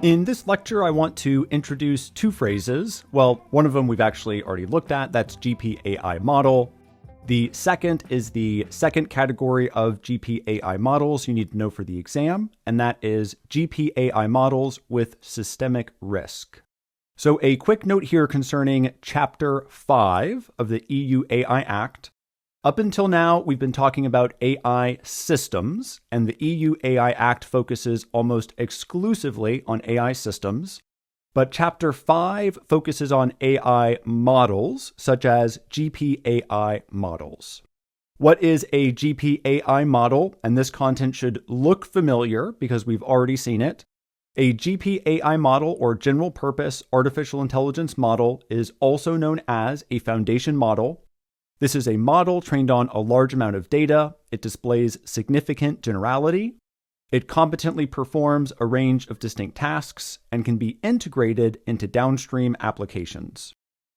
In this lecture, I want to introduce two phrases. Well, one of them we've actually already looked at, that's GPAI model. The second is the second category of GPAI models you need to know for the exam, and that is GPAI models with systemic risk. So a quick note here concerning Chapter 5 of the EU AI Act. Up until now, we've been talking about AI systems, and the EU AI Act focuses almost exclusively on AI systems. But Chapter 5 focuses on AI models, such as GPAI models. What is a GPAI model? And this content should look familiar because we've already seen it. A GPAI model, or general purpose artificial intelligence model, is also known as a foundation model. This is a model trained on a large amount of data. It displays significant generality. It competently performs a range of distinct tasks and can be integrated into downstream applications.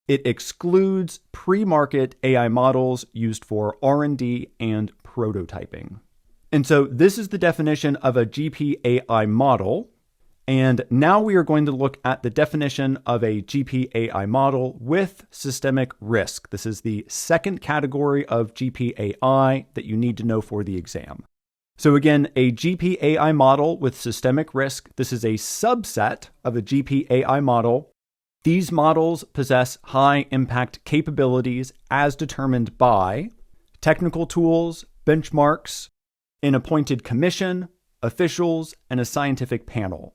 It excludes pre-market AI models used for R&D and prototyping. And so this is the definition of a GPAI model. And now we are going to look at the definition of a GPAI model with systemic risk. This is the second category of GPAI that you need to know for the exam. So again, a GPAI model with systemic risk, this is a subset of a GPAI model. These models possess high impact capabilities as determined by technical tools, benchmarks, an appointed commission, officials, and a scientific panel.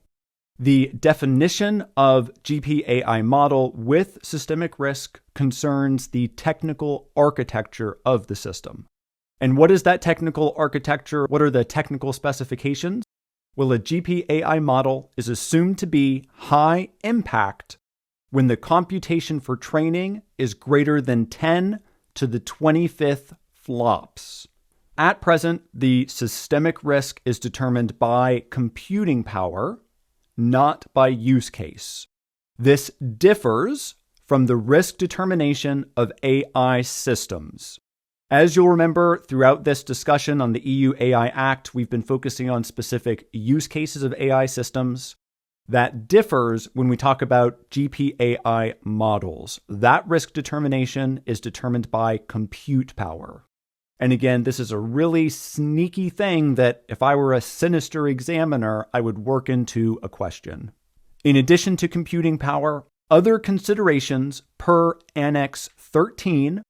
The definition of GPAI model with systemic risk concerns the technical architecture of the system. And what is that technical architecture? What are the technical specifications? Well, a GPAI model is assumed to be high impact when the computation for training is greater than 10 to the 25th flops. At present, the systemic risk is determined by computing power, not by use case. This differs from the risk determination of AI systems. As you'll remember, throughout this discussion on the EU AI Act, we've been focusing on specific use cases of AI systems. That differs when we talk about GPAI models. That risk determination is determined by compute power. And again, this is a really sneaky thing that if I were a sinister examiner, I would work into a question. In addition to computing power, other considerations per Annex 13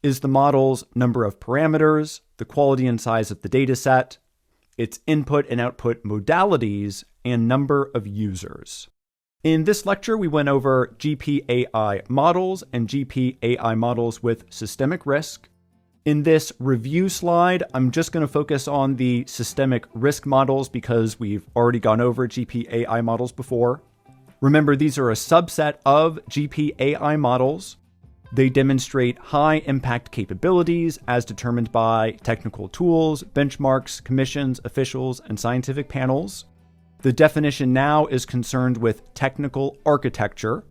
is the model's number of parameters, the quality and size of the dataset, its input and output modalities, and number of users. In this lecture, we went over GPAI models and GPAI models with systemic risk. In this review slide, I'm just going to focus on the systemic risk models because we've already gone over GPAI models before. Remember, these are a subset of GPAI models. They demonstrate high impact capabilities as determined by technical tools, benchmarks, commissions, officials, and scientific panels. The definition now is concerned with technical architecture.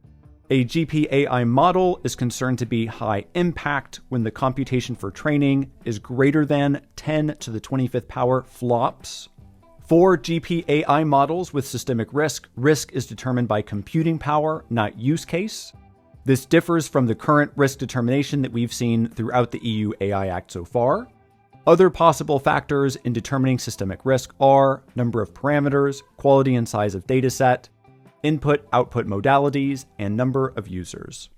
A GPAI model is concerned to be high impact when the computation for training is greater than 10 to the 25th power flops. For GPAI models with systemic risk, risk is determined by computing power, not use case. This differs from the current risk determination that we've seen throughout the EU AI Act so far. Other possible factors in determining systemic risk are number of parameters, quality and size of dataset, input-output modalities, and number of users.